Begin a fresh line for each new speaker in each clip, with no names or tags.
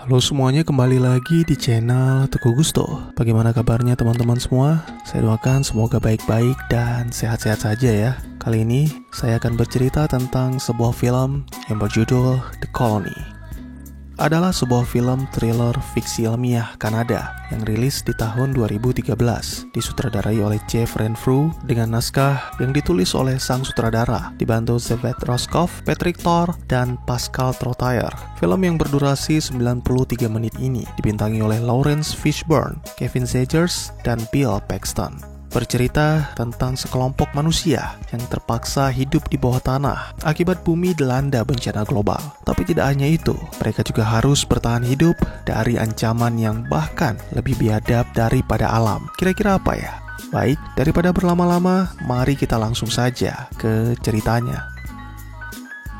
Halo semuanya, kembali lagi di channel Teguh Gusto. Bagaimana kabarnya teman-teman semua? Saya doakan semoga baik-baik dan sehat-sehat saja ya. Kali ini saya akan bercerita tentang sebuah film yang berjudul The Colony. Adalah sebuah film thriller fiksi ilmiah Kanada yang rilis di tahun 2013, disutradarai oleh Jeff Renfrew dengan naskah yang ditulis oleh sang sutradara dibantu Zvedt Roscoff, Patrick Thor, dan Pascal Trottier. Film yang berdurasi 93 menit ini dibintangi oleh Lawrence Fishburne, Kevin Zegers, dan Bill Paxton. Bercerita tentang sekelompok manusia yang terpaksa hidup di bawah tanah akibat bumi dilanda bencana global. Tapi tidak hanya itu, mereka juga harus bertahan hidup dari ancaman yang bahkan lebih biadab daripada alam. Kira-kira apa ya? Baik, daripada berlama-lama, mari kita langsung saja ke ceritanya.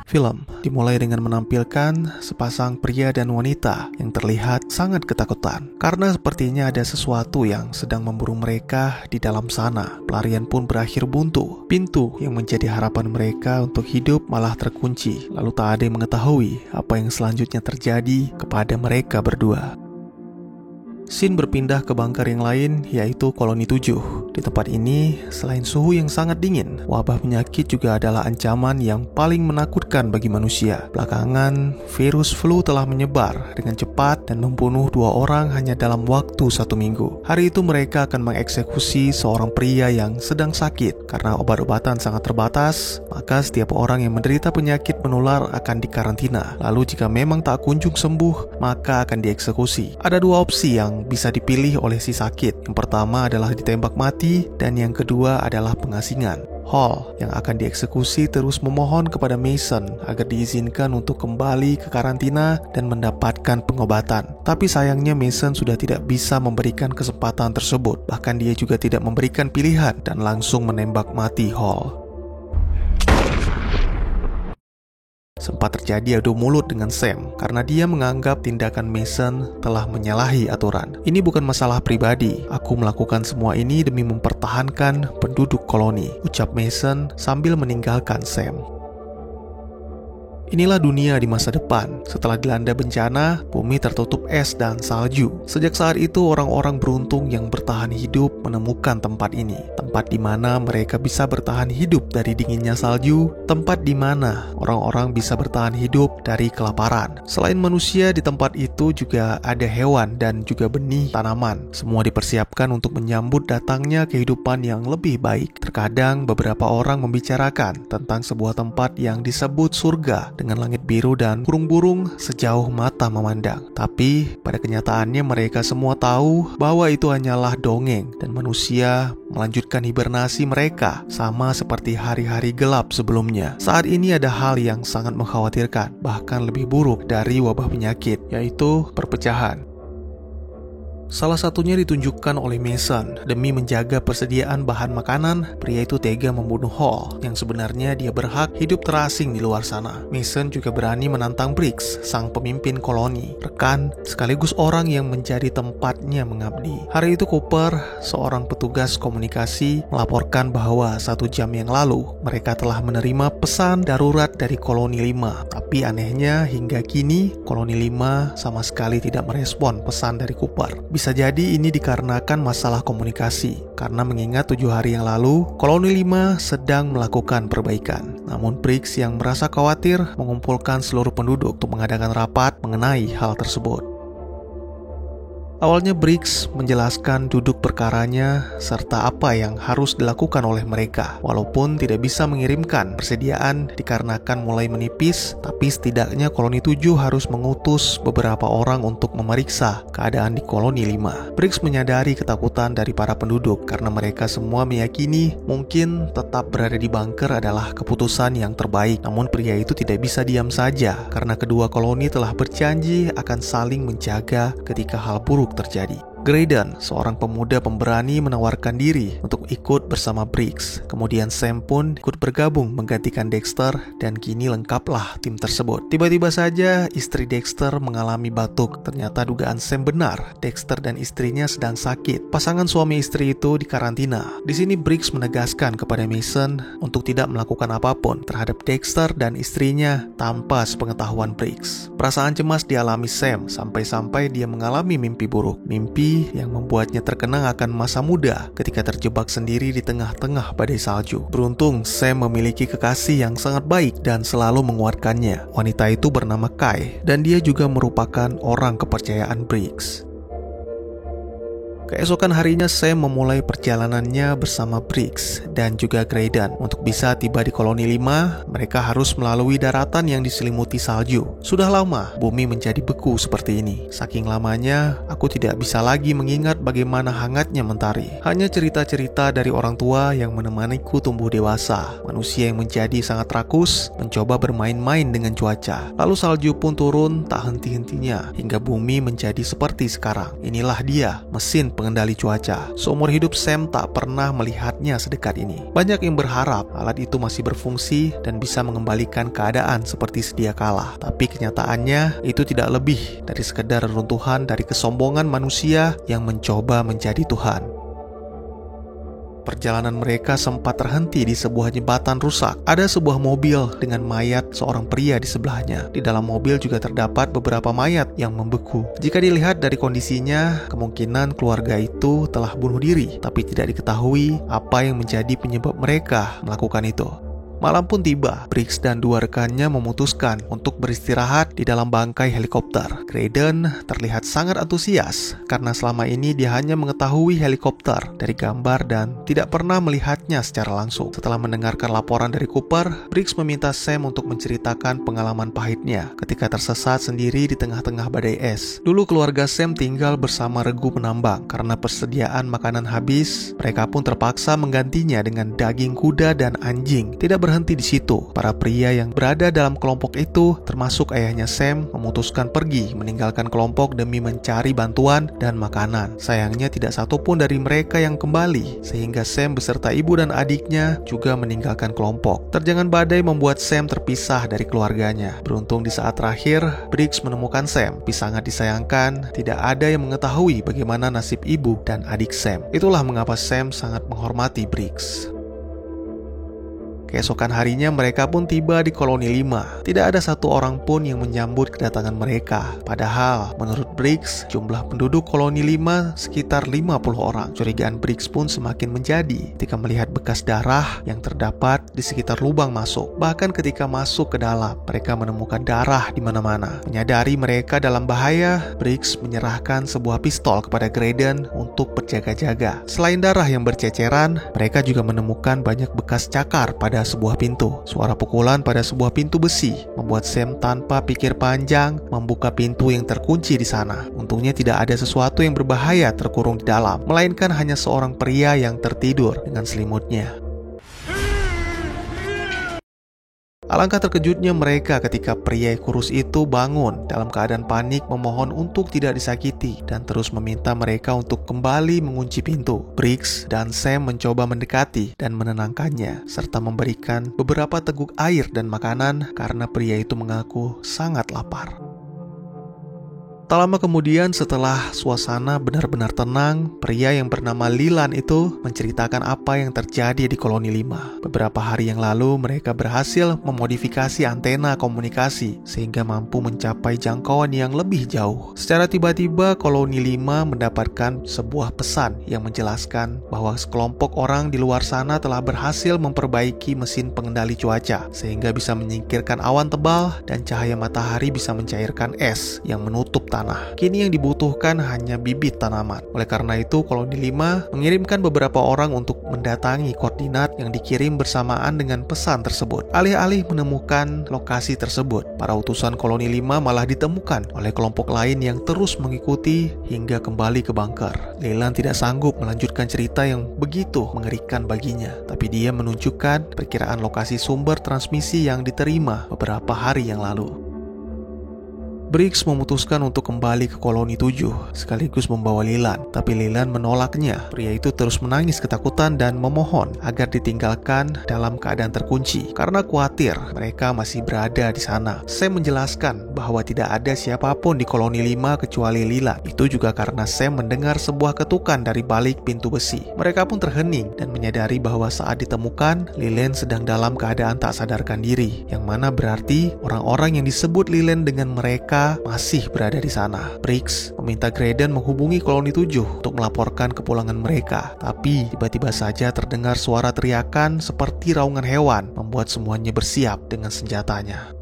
Film dimulai dengan menampilkan sepasang pria dan wanita yang terlihat sangat ketakutan karena sepertinya ada sesuatu yang sedang memburu mereka di dalam sana. Pelarian pun berakhir buntu. Pintu yang menjadi harapan mereka untuk hidup malah terkunci. Lalu tak ada yang mengetahui apa yang selanjutnya terjadi kepada mereka berdua. Scene berpindah ke bunker yang lain, yaitu Koloni 7. Di tempat ini, selain suhu yang sangat dingin, wabah penyakit juga adalah ancaman yang paling menakutkan bagi manusia. Belakangan, virus flu telah menyebar dengan cepat dan membunuh 2 orang hanya dalam waktu 1 minggu. Hari itu mereka akan mengeksekusi seorang pria yang sedang sakit. Karena obat-obatan sangat terbatas, maka setiap orang yang menderita penyakit menular akan dikarantina. Lalu jika memang tak kunjung sembuh, maka akan dieksekusi. Ada 2 opsi yang bisa dipilih oleh si sakit. Yang pertama adalah ditembak mati dan yang kedua adalah pengasingan. Hall yang akan dieksekusi terus memohon kepada Mason agar diizinkan untuk kembali ke karantina dan mendapatkan pengobatan. Tapi sayangnya Mason sudah tidak bisa memberikan kesempatan tersebut. Bahkan dia juga tidak memberikan pilihan dan langsung menembak mati Hall. Sempat terjadi adu mulut dengan Sam karena dia menganggap tindakan Mason telah menyalahi aturan. Ini bukan masalah pribadi. Aku melakukan semua ini demi mempertahankan penduduk koloni, ucap Mason sambil meninggalkan Sam. Inilah dunia di masa depan. Setelah dilanda bencana, bumi tertutup es dan salju. Sejak saat itu, orang-orang beruntung yang bertahan hidup menemukan tempat ini. Tempat di mana mereka bisa bertahan hidup dari dinginnya salju. Tempat di mana orang-orang bisa bertahan hidup dari kelaparan. Selain manusia, di tempat itu juga ada hewan dan juga benih tanaman. Semua dipersiapkan untuk menyambut datangnya kehidupan yang lebih baik. Terkadang beberapa orang membicarakan tentang sebuah tempat yang disebut surga dengan langit biru dan burung-burung sejauh mata memandang. Tapi pada kenyataannya mereka semua tahu bahwa itu hanyalah dongeng dan manusia melanjutkan hibernasi mereka sama seperti hari-hari gelap sebelumnya. Saat ini ada hal yang sangat mengkhawatirkan, bahkan lebih buruk dari wabah penyakit, yaitu perpecahan. Salah satunya ditunjukkan oleh Mason. Demi menjaga persediaan bahan makanan, pria itu tega membunuh Hall yang sebenarnya dia berhak hidup terasing di luar sana. Mason juga berani menantang Briggs, sang pemimpin koloni, rekan sekaligus orang yang menjadi tempatnya mengabdi. Hari itu Cooper, seorang petugas komunikasi, melaporkan bahwa 1 jam yang lalu mereka telah menerima pesan darurat dari Koloni 5. Tapi anehnya hingga kini Koloni 5 sama sekali tidak merespon pesan dari Cooper. Bisa jadi ini dikarenakan masalah komunikasi, karena mengingat 7 hari yang lalu, Koloni 5 sedang melakukan perbaikan. Namun Briggs yang merasa khawatir mengumpulkan seluruh penduduk untuk mengadakan rapat mengenai hal tersebut. Awalnya Briggs menjelaskan duduk perkaranya serta apa yang harus dilakukan oleh mereka. Walaupun tidak bisa mengirimkan persediaan dikarenakan mulai menipis, tapi setidaknya Koloni 7 harus mengutus beberapa orang untuk memeriksa keadaan di Koloni 5. Briggs menyadari ketakutan dari para penduduk karena mereka semua meyakini mungkin tetap berada di bunker adalah keputusan yang terbaik. Namun pria itu tidak bisa diam saja karena kedua koloni telah berjanji akan saling menjaga ketika hal buruk terjadi. Graydon, seorang pemuda pemberani, menawarkan diri untuk ikut bersama Briggs. Kemudian Sam pun ikut bergabung menggantikan Dexter dan kini lengkaplah tim tersebut. Tiba-tiba saja istri Dexter mengalami batuk. Ternyata dugaan Sam benar, Dexter dan istrinya sedang sakit. Pasangan suami istri itu dikarantina. Di sini Briggs menegaskan kepada Mason untuk tidak melakukan apapun terhadap Dexter dan istrinya tanpa sepengetahuan Briggs. Perasaan cemas dialami Sam sampai-sampai dia mengalami mimpi buruk. Mimpi yang membuatnya terkenang akan masa muda ketika terjebak sendiri di tengah-tengah badai salju. Beruntung Sam memiliki kekasih yang sangat baik dan selalu menguatkannya. Wanita itu bernama Kai dan dia juga merupakan orang kepercayaan Briggs. Keesokan harinya Sam memulai perjalanannya bersama Briggs dan juga Graydon. Untuk bisa tiba di koloni 5, mereka harus melalui daratan yang diselimuti salju. Sudah lama bumi menjadi beku seperti ini. Saking lamanya, aku tidak bisa lagi mengingat bagaimana hangatnya mentari. Hanya cerita-cerita dari orang tua yang menemaniku tumbuh dewasa. Manusia yang menjadi sangat rakus, mencoba bermain-main dengan cuaca. Lalu salju pun turun tak henti-hentinya hingga bumi menjadi seperti sekarang. Inilah dia, mesin pengendali cuaca. Seumur hidup Sam tak pernah melihatnya sedekat ini. Banyak yang berharap alat itu masih berfungsi dan bisa mengembalikan keadaan seperti sedia kala. Tapi kenyataannya itu tidak lebih dari sekedar reruntuhan dari kesombongan manusia yang mencoba menjadi Tuhan. Perjalanan mereka sempat terhenti di sebuah jembatan rusak. Ada sebuah mobil dengan mayat seorang pria di sebelahnya. Di dalam mobil juga terdapat beberapa mayat yang membeku. Jika dilihat dari kondisinya, kemungkinan keluarga itu telah bunuh diri, tapi tidak diketahui apa yang menjadi penyebab mereka melakukan itu. Malam pun tiba. Briggs dan dua rekannya memutuskan untuk beristirahat di dalam bangkai helikopter. Graydon terlihat sangat antusias karena selama ini dia hanya mengetahui helikopter dari gambar dan tidak pernah melihatnya secara langsung. Setelah mendengarkan laporan dari Cooper, Briggs meminta Sam untuk menceritakan pengalaman pahitnya ketika tersesat sendiri di tengah-tengah badai es. Dulu keluarga Sam tinggal bersama regu penambang. Karena persediaan makanan habis, mereka pun terpaksa menggantinya dengan daging kuda dan anjing. Tidak berhenti di situ. Para pria yang berada dalam kelompok itu, termasuk ayahnya Sam, memutuskan pergi meninggalkan kelompok demi mencari bantuan dan makanan. Sayangnya tidak satupun dari mereka yang kembali, sehingga Sam beserta ibu dan adiknya juga meninggalkan kelompok. Terjangan badai membuat Sam terpisah dari keluarganya. Beruntung di saat terakhir, Briggs menemukan Sam. Tapi sangat disayangkan, tidak ada yang mengetahui bagaimana nasib ibu dan adik Sam. Itulah mengapa Sam sangat menghormati Briggs. Keesokan harinya mereka pun tiba di koloni 5. Tidak ada satu orang pun yang menyambut kedatangan mereka. Padahal menurut Briggs, jumlah penduduk koloni 5 sekitar 50 orang. Curigaan Briggs pun semakin menjadi ketika melihat bekas darah yang terdapat di sekitar lubang masuk. Bahkan ketika masuk ke dalam, mereka menemukan darah di mana-mana. Menyadari mereka dalam bahaya, Briggs menyerahkan sebuah pistol kepada Graydon untuk berjaga-jaga. Selain darah yang berceceran, mereka juga menemukan banyak bekas cakar pada sebuah pintu. Suara pukulan pada sebuah pintu besi membuat Sam tanpa pikir panjang membuka pintu yang terkunci di sana. Untungnya tidak ada sesuatu yang berbahaya terkurung di dalam, melainkan hanya seorang pria yang tertidur dengan selimutnya. Alangkah terkejutnya mereka ketika pria kurus itu bangun dalam keadaan panik, memohon untuk tidak disakiti dan terus meminta mereka untuk kembali mengunci pintu. Briggs dan Sam mencoba mendekati dan menenangkannya serta memberikan beberapa teguk air dan makanan karena pria itu mengaku sangat lapar. Tak lama kemudian, setelah suasana benar-benar tenang, pria yang bernama Leland itu menceritakan apa yang terjadi di koloni 5. Beberapa hari yang lalu, mereka berhasil memodifikasi antena komunikasi sehingga mampu mencapai jangkauan yang lebih jauh. Secara tiba-tiba, koloni 5 mendapatkan sebuah pesan yang menjelaskan bahwa sekelompok orang di luar sana telah berhasil memperbaiki mesin pengendali cuaca sehingga bisa menyingkirkan awan tebal dan cahaya matahari bisa mencairkan es yang menutup tanah. Kini yang dibutuhkan hanya bibit tanaman. Oleh karena itu, koloni 5 mengirimkan beberapa orang untuk mendatangi koordinat yang dikirim bersamaan dengan pesan tersebut. Alih-alih menemukan lokasi tersebut, para utusan koloni 5 malah ditemukan oleh kelompok lain yang terus mengikuti hingga kembali ke bunker. Leland tidak sanggup melanjutkan cerita yang begitu mengerikan baginya, tapi dia menunjukkan perkiraan lokasi sumber transmisi yang diterima beberapa hari yang lalu. Briggs memutuskan untuk kembali ke koloni 7 sekaligus membawa Leland, tapi Leland menolaknya. Pria itu terus menangis ketakutan dan memohon agar ditinggalkan dalam keadaan terkunci karena khawatir mereka masih berada di sana. Sam menjelaskan bahwa tidak ada siapapun di koloni 5 kecuali Leland. Itu juga karena Sam mendengar sebuah ketukan dari balik pintu besi. Mereka pun terhening dan menyadari bahwa saat ditemukan, Leland sedang dalam keadaan tak sadarkan diri, yang mana berarti orang-orang yang disebut Leland dengan mereka masih berada di sana. Briggs meminta Graydon menghubungi koloni 7 untuk melaporkan kepulangan mereka, tapi tiba-tiba saja terdengar suara teriakan seperti raungan hewan, membuat semuanya bersiap dengan senjatanya.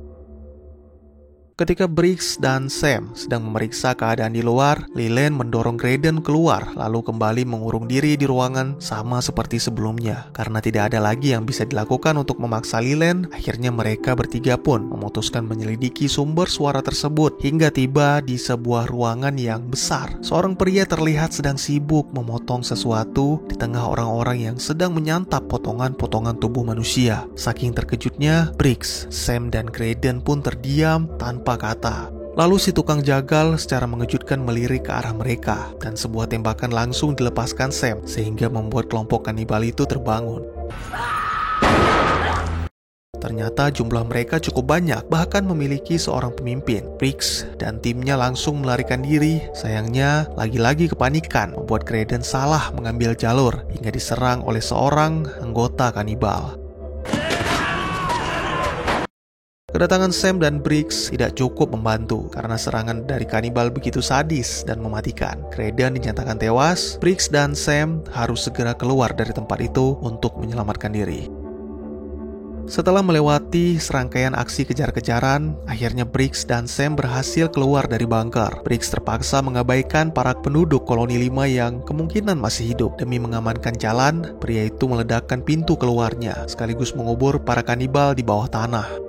Ketika Briggs dan Sam sedang memeriksa keadaan di luar, Leland mendorong Graydon keluar lalu kembali mengurung diri di ruangan sama seperti sebelumnya. Karena tidak ada lagi yang bisa dilakukan untuk memaksa Leland, akhirnya mereka bertiga pun memutuskan menyelidiki sumber suara tersebut hingga tiba di sebuah ruangan yang besar. Seorang pria terlihat sedang sibuk memotong sesuatu di tengah orang-orang yang sedang menyantap potongan-potongan tubuh manusia. Saking terkejutnya, Briggs, Sam, dan Graydon pun terdiam tanpa kata. Lalu si tukang jagal secara mengejutkan melirik ke arah mereka dan sebuah tembakan langsung dilepaskan Sam sehingga membuat kelompok kanibal itu terbangun. Ternyata jumlah mereka cukup banyak, bahkan memiliki seorang pemimpin. Briggs dan timnya langsung melarikan diri. Sayangnya, lagi-lagi kepanikan membuat Graydon salah mengambil jalur hingga diserang oleh seorang anggota kanibal. Kedatangan Sam dan Briggs tidak cukup membantu karena serangan dari kanibal begitu sadis dan mematikan. Graydon dinyatakan tewas. Briggs dan Sam harus segera keluar dari tempat itu untuk menyelamatkan diri. Setelah melewati serangkaian aksi kejar-kejaran, akhirnya Briggs dan Sam berhasil keluar dari bunker. Briggs terpaksa mengabaikan para penduduk koloni 5 yang kemungkinan masih hidup. Demi mengamankan jalan, pria itu meledakkan pintu keluarnya sekaligus mengubur para kanibal di bawah tanah.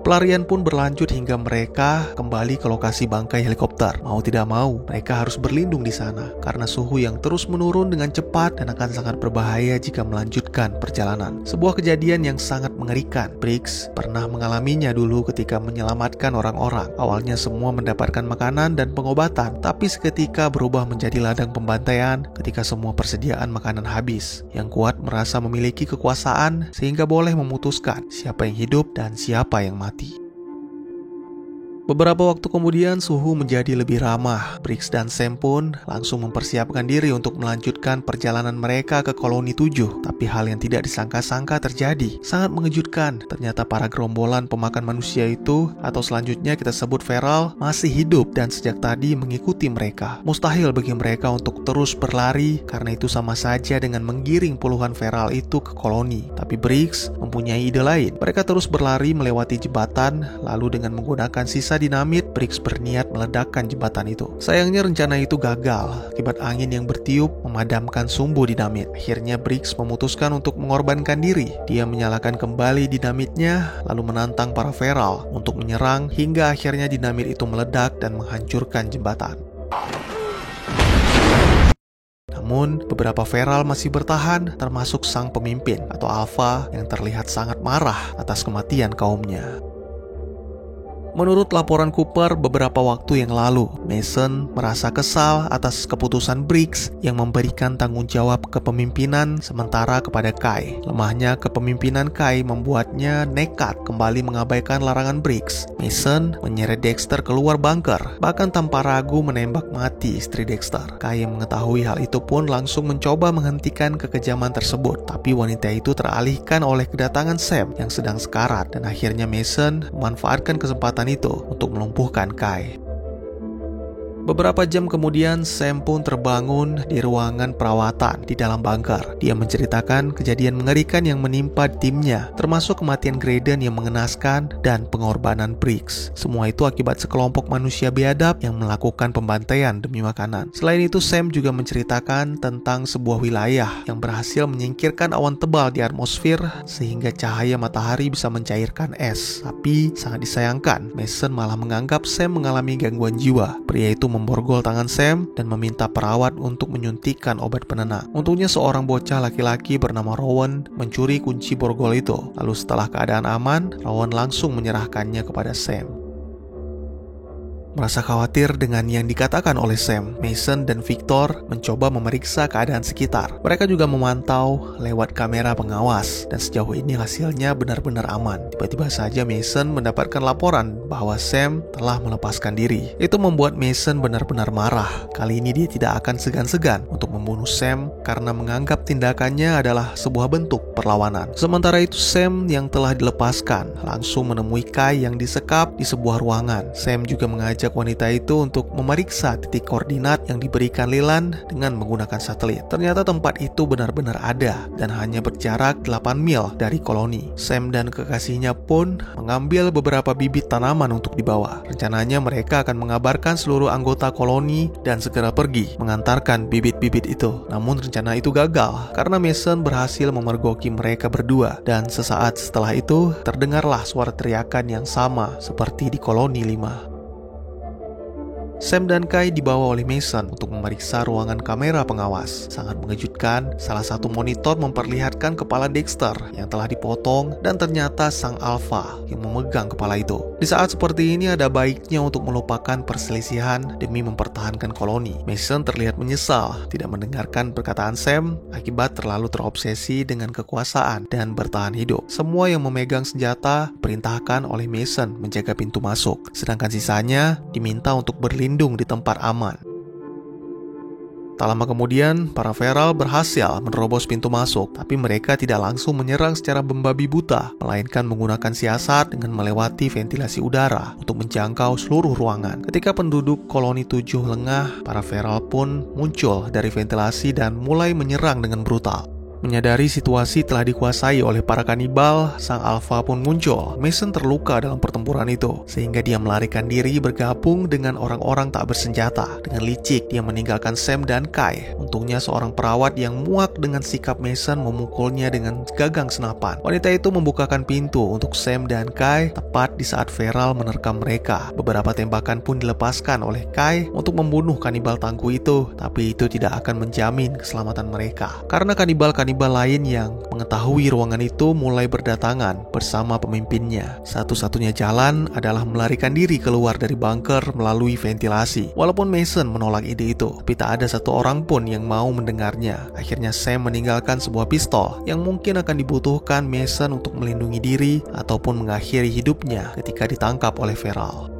Pelarian pun berlanjut hingga mereka kembali ke lokasi bangkai helikopter. Mau tidak mau, mereka harus berlindung di sana karena suhu yang terus menurun dengan cepat dan akan sangat berbahaya jika melanjutkan perjalanan. Sebuah kejadian yang sangat mengerikan. Briggs pernah mengalaminya dulu ketika menyelamatkan orang-orang. Awalnya semua mendapatkan makanan dan pengobatan, tapi seketika berubah menjadi ladang pembantaian ketika semua persediaan makanan habis. Yang kuat merasa memiliki kekuasaan sehingga boleh memutuskan siapa yang hidup dan siapa yang mati. Beberapa waktu kemudian suhu menjadi lebih ramah. Briggs dan Sam pun langsung mempersiapkan diri untuk melanjutkan perjalanan mereka ke koloni 7. Tapi hal yang tidak disangka-sangka terjadi. Sangat mengejutkan, ternyata para gerombolan pemakan manusia itu, atau selanjutnya kita sebut feral, masih hidup dan sejak tadi mengikuti mereka. Mustahil bagi mereka untuk terus berlari karena itu sama saja dengan menggiring puluhan feral itu ke koloni. Tapi Briggs mempunyai ide lain. Mereka terus berlari melewati jembatan, lalu dengan menggunakan sisa dinamit, Briggs berniat meledakkan jembatan itu. Sayangnya rencana itu gagal akibat angin yang bertiup memadamkan sumbu dinamit. Akhirnya Briggs memutuskan untuk mengorbankan diri. Dia menyalakan kembali dinamitnya lalu menantang para feral untuk menyerang hingga akhirnya dinamit itu meledak dan menghancurkan jembatan. Namun, beberapa feral masih bertahan, termasuk sang pemimpin atau Alpha yang terlihat sangat marah atas kematian kaumnya. Menurut laporan Cooper beberapa waktu yang lalu, Mason merasa kesal atas keputusan Briggs yang memberikan tanggung jawab kepemimpinan sementara kepada Kai. Lemahnya kepemimpinan Kai membuatnya nekat kembali mengabaikan larangan Briggs. Mason menyeret Dexter keluar bunker, bahkan tanpa ragu menembak mati istri Dexter. Kai yang mengetahui hal itu pun langsung mencoba menghentikan kekejaman tersebut, tapi wanita itu teralihkan oleh kedatangan Sam yang sedang sekarat dan akhirnya Mason memanfaatkan kesempatan itu untuk melumpuhkan Kai. Beberapa jam kemudian, Sam pun terbangun di ruangan perawatan di dalam bunker. Dia menceritakan kejadian mengerikan yang menimpa timnya, termasuk kematian Graydon yang mengenaskan dan pengorbanan Briggs. Semua itu akibat sekelompok manusia biadab yang melakukan pembantaian demi makanan. Selain itu, Sam juga menceritakan tentang sebuah wilayah yang berhasil menyingkirkan awan tebal di atmosfer sehingga cahaya matahari bisa mencairkan es. Tapi sangat disayangkan, Mason malah menganggap Sam mengalami gangguan jiwa. Pria itu memborgol tangan Sam dan meminta perawat untuk menyuntikkan obat penenang. Untungnya seorang bocah laki-laki bernama Rowan mencuri kunci borgol itu. Lalu setelah keadaan aman, Rowan langsung menyerahkannya kepada Sam. Merasa khawatir dengan yang dikatakan oleh Sam, Mason dan Victor mencoba memeriksa keadaan sekitar. Mereka juga memantau lewat kamera pengawas, dan sejauh ini hasilnya benar-benar aman. Tiba-tiba saja Mason mendapatkan laporan bahwa Sam telah melepaskan diri. Itu membuat Mason benar-benar marah. Kali ini dia tidak akan segan-segan untuk membunuh Sam karena menganggap tindakannya adalah sebuah bentuk perlawanan. Sementara itu Sam yang telah dilepaskan langsung menemui Kai yang disekap di sebuah ruangan. Sam juga mengajak wanita itu untuk memeriksa titik koordinat yang diberikan Leland dengan menggunakan satelit. Ternyata tempat itu benar-benar ada dan hanya berjarak 8 mil dari koloni. Sam dan kekasihnya pun mengambil beberapa bibit tanaman untuk dibawa. Rencananya mereka akan mengabarkan seluruh anggota koloni dan segera pergi mengantarkan bibit-bibit itu. Namun rencana itu gagal karena Mason berhasil memergoki mereka berdua, dan sesaat setelah itu terdengarlah suara teriakan yang sama seperti di koloni 5. Sam dan Kai dibawa oleh Mason untuk memeriksa ruangan kamera pengawas. Sangat mengejutkan, salah satu monitor memperlihatkan kepala Dexter yang telah dipotong dan ternyata sang Alpha yang memegang kepala itu. Di saat seperti ini ada baiknya untuk melupakan perselisihan demi mempertahankan koloni. Mason terlihat menyesal tidak mendengarkan perkataan Sam akibat terlalu terobsesi dengan kekuasaan dan bertahan hidup. Semua yang memegang senjata perintahkan oleh Mason menjaga pintu masuk, sedangkan sisanya diminta untuk berlindung di tempat aman. Tak lama kemudian, para feral berhasil menerobos pintu masuk, tapi mereka tidak langsung menyerang secara membabi buta, melainkan menggunakan siasat dengan melewati ventilasi udara untuk menjangkau seluruh ruangan. Ketika penduduk koloni 7 lengah, para feral pun muncul dari ventilasi dan mulai menyerang dengan brutal. Menyadari situasi telah dikuasai oleh para kanibal, sang Alpha pun muncul. Mason terluka dalam pertempuran itu, sehingga dia melarikan diri bergabung dengan orang-orang tak bersenjata. Dengan licik, dia meninggalkan Sam dan Kai. Untungnya seorang perawat yang muak dengan sikap Mason memukulnya dengan gagang senapan. Wanita itu membukakan pintu untuk Sam dan Kai tepat di saat feral menerkam mereka. Beberapa tembakan pun dilepaskan oleh Kai untuk membunuh kanibal tangguh itu, tapi itu tidak akan menjamin keselamatan mereka. Karena kanibal lain yang mengetahui ruangan itu mulai berdatangan bersama pemimpinnya. Satu-satunya jalan adalah melarikan diri keluar dari bunker melalui ventilasi. Walaupun Mason menolak ide itu, tapi tak ada satu orang pun yang mau mendengarnya. Akhirnya Sam meninggalkan sebuah pistol yang mungkin akan dibutuhkan Mason untuk melindungi diri ataupun mengakhiri hidupnya ketika ditangkap oleh feral.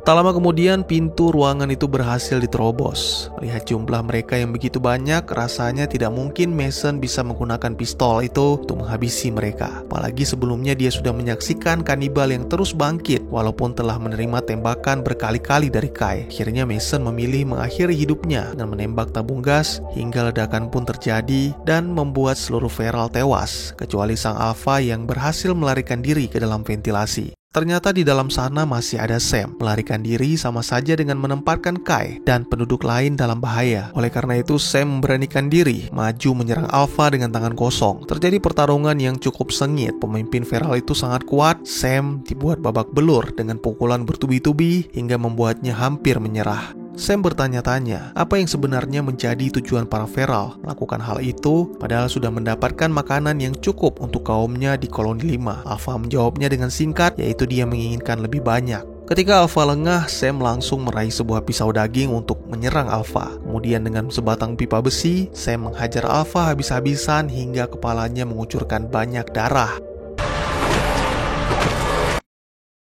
Tak lama kemudian pintu ruangan itu berhasil diterobos. Melihat jumlah mereka yang begitu banyak, rasanya tidak mungkin Mason bisa menggunakan pistol itu untuk menghabisi mereka. Apalagi sebelumnya dia sudah menyaksikan kanibal yang terus bangkit walaupun telah menerima tembakan berkali-kali dari Kai. Akhirnya Mason memilih mengakhiri hidupnya dengan menembak tabung gas hingga ledakan pun terjadi dan membuat seluruh feral tewas, kecuali sang Alpha yang berhasil melarikan diri ke dalam ventilasi. Ternyata di dalam sana masih ada Sam. Melarikan diri sama saja dengan menempatkan Kai dan penduduk lain dalam bahaya. Oleh karena itu Sam memberanikan diri maju menyerang Alpha dengan tangan kosong. Terjadi pertarungan yang cukup sengit. Pemimpin feral itu sangat kuat. Sam dibuat babak belur dengan pukulan bertubi-tubi hingga membuatnya hampir menyerah. Sam bertanya-tanya, apa yang sebenarnya menjadi tujuan para feral melakukan hal itu padahal sudah mendapatkan makanan yang cukup untuk kaumnya di koloni 5. Alpha menjawabnya dengan singkat, yaitu dia menginginkan lebih banyak. Ketika Alpha lengah, Sam langsung meraih sebuah pisau daging untuk menyerang Alpha. Kemudian dengan sebatang pipa besi, Sam menghajar Alpha habis-habisan hingga kepalanya mengucurkan banyak darah.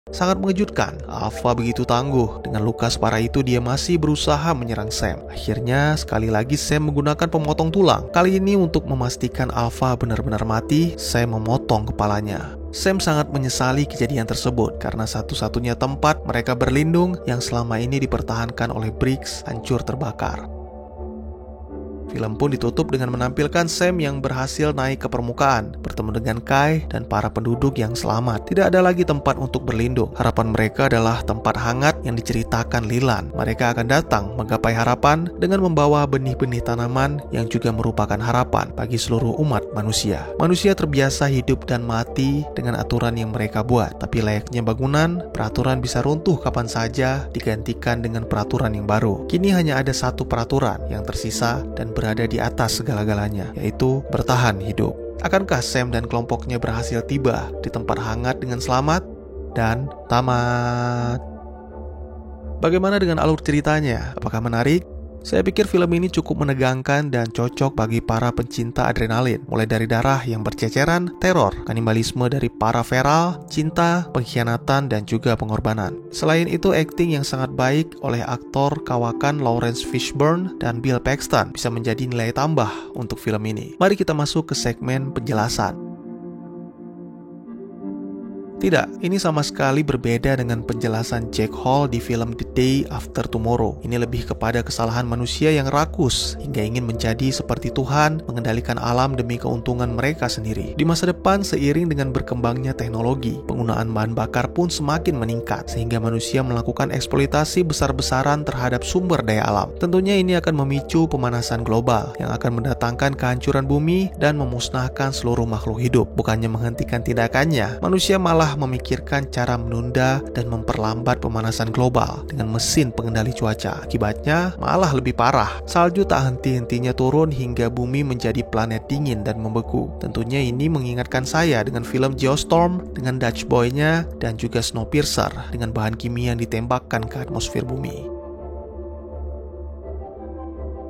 Sangat mengejutkan, Alpha begitu tangguh. Dengan luka separah itu dia masih berusaha menyerang Sam. Akhirnya sekali lagi Sam menggunakan pemotong tulang. Kali ini untuk memastikan Alpha benar-benar mati, Sam memotong kepalanya. Sam sangat menyesali kejadian tersebut karena satu-satunya tempat mereka berlindung yang selama ini dipertahankan oleh Briggs hancur terbakar. Film pun ditutup dengan menampilkan Sam yang berhasil naik ke permukaan, bertemu dengan Kai dan para penduduk yang selamat. Tidak ada lagi tempat untuk berlindung. Harapan mereka adalah tempat hangat yang diceritakan Leland. Mereka akan datang menggapai harapan dengan membawa benih-benih tanaman yang juga merupakan harapan bagi seluruh umat manusia. Manusia terbiasa hidup dan mati dengan aturan yang mereka buat, tapi layaknya bangunan, peraturan bisa runtuh kapan saja digantikan dengan peraturan yang baru. Kini hanya ada satu peraturan yang tersisa dan berada di atas segala-galanya, yaitu bertahan hidup. Akankah Sam dan kelompoknya berhasil tiba di tempat hangat dengan selamat? Dan tamat. Bagaimana dengan alur ceritanya? Apakah menarik? Saya pikir film ini cukup menegangkan dan cocok bagi para pencinta adrenalin, mulai dari darah yang berceceran, teror, kanibalisme dari para feral, cinta, pengkhianatan, dan juga pengorbanan. Selain itu, akting yang sangat baik oleh aktor kawakan Lawrence Fishburne dan Bill Paxton bisa menjadi nilai tambah untuk film ini. Mari kita masuk ke segmen penjelasan. Tidak, ini sama sekali berbeda dengan penjelasan Jack Hall di film The Day After Tomorrow. Ini lebih kepada kesalahan manusia yang rakus hingga ingin menjadi seperti Tuhan, mengendalikan alam demi keuntungan mereka sendiri. Di masa depan, seiring dengan berkembangnya teknologi, penggunaan bahan bakar pun semakin meningkat, sehingga manusia melakukan eksploitasi besar-besaran terhadap sumber daya alam. Tentunya ini akan memicu pemanasan global yang akan mendatangkan kehancuran bumi dan memusnahkan seluruh makhluk hidup. Bukannya menghentikan tindakannya, manusia malah memikirkan cara menunda dan memperlambat pemanasan global dengan mesin pengendali cuaca. Akibatnya malah lebih parah. Salju tak henti-hentinya turun hingga bumi menjadi planet dingin dan membeku. Tentunya ini mengingatkan saya dengan film Geostorm dengan Dutch Boy-nya dan juga Snowpiercer dengan bahan kimia yang ditembakkan ke atmosfer bumi.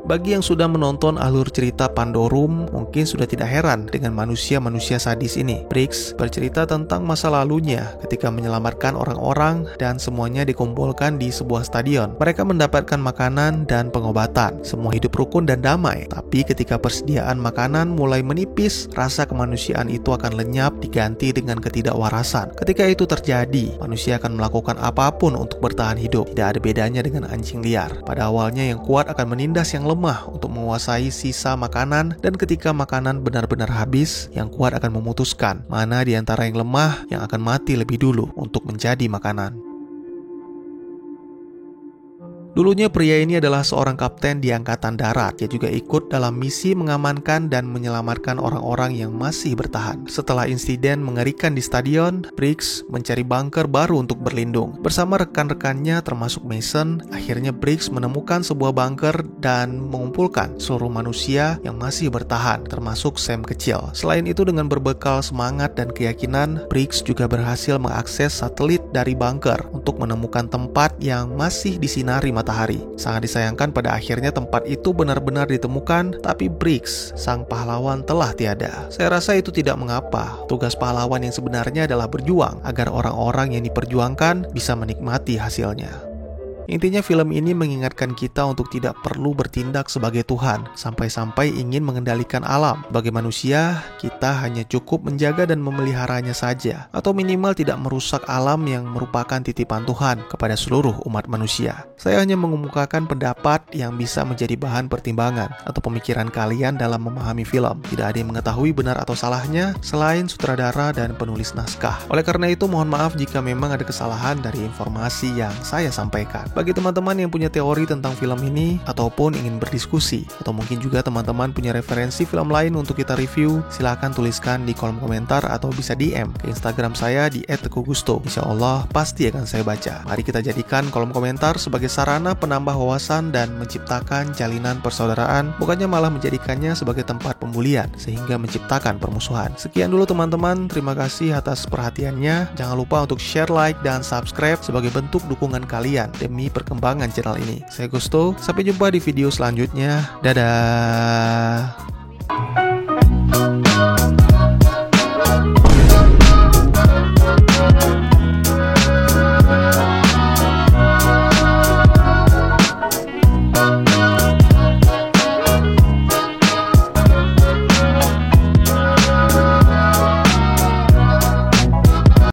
Bagi yang sudah menonton alur cerita Pandorum, mungkin sudah tidak heran dengan manusia-manusia sadis ini. Briggs bercerita tentang masa lalunya ketika menyelamatkan orang-orang dan semuanya dikumpulkan di sebuah stadion. Mereka mendapatkan makanan dan pengobatan. Semua hidup rukun dan damai. Tapi ketika persediaan makanan mulai menipis, rasa kemanusiaan itu akan lenyap diganti dengan ketidakwarasan. Ketika itu terjadi, manusia akan melakukan apapun untuk bertahan hidup. Tidak ada bedanya dengan anjing liar. Pada awalnya yang kuat akan menindas yang lemah untuk menguasai sisa makanan, dan ketika makanan benar-benar habis, yang kuat akan memutuskan mana di antara yang lemah yang akan mati lebih dulu untuk menjadi makanan. Dulunya pria ini adalah seorang kapten di angkatan darat. Dia juga ikut dalam misi mengamankan dan menyelamatkan orang-orang yang masih bertahan. Setelah insiden mengerikan di stadion, Briggs mencari bunker baru untuk berlindung. Bersama rekan-rekannya termasuk Mason, akhirnya Briggs menemukan sebuah bunker dan mengumpulkan seluruh manusia yang masih bertahan, termasuk Sam kecil. Selain itu, dengan berbekal semangat dan keyakinan, Briggs juga berhasil mengakses satelit dari bunker untuk menemukan tempat yang masih disinari matahari. Sangat disayangkan pada akhirnya tempat itu benar-benar ditemukan, tapi Briggs, sang pahlawan, telah tiada. Saya rasa itu tidak mengapa. Tugas pahlawan yang sebenarnya adalah berjuang agar orang-orang yang diperjuangkan bisa menikmati hasilnya. Intinya film ini mengingatkan kita untuk tidak perlu bertindak sebagai Tuhan, sampai-sampai ingin mengendalikan alam. Sebagai manusia, kita hanya cukup menjaga dan memeliharanya saja, atau minimal tidak merusak alam yang merupakan titipan Tuhan kepada seluruh umat manusia. Saya hanya mengemukakan pendapat yang bisa menjadi bahan pertimbangan atau pemikiran kalian dalam memahami film. Tidak ada yang mengetahui benar atau salahnya selain sutradara dan penulis naskah. Oleh karena itu, mohon maaf jika memang ada kesalahan dari informasi yang saya sampaikan. Bagi teman-teman yang punya teori tentang film ini ataupun ingin berdiskusi, atau mungkin juga teman-teman punya referensi film lain untuk kita review, silahkan tuliskan di kolom komentar atau bisa DM ke Instagram saya di @teguhgusto. Insya Allah pasti akan saya baca. Mari kita jadikan kolom komentar sebagai sarana penambah wawasan dan menciptakan jalinan persaudaraan, bukannya malah menjadikannya sebagai tempat pembulian sehingga menciptakan permusuhan. Sekian dulu teman-teman, terima kasih atas perhatiannya. Jangan lupa untuk share, like, dan subscribe sebagai bentuk dukungan kalian demi perkembangan channel ini. Saya Gusto, sampai jumpa di video selanjutnya. Dadah.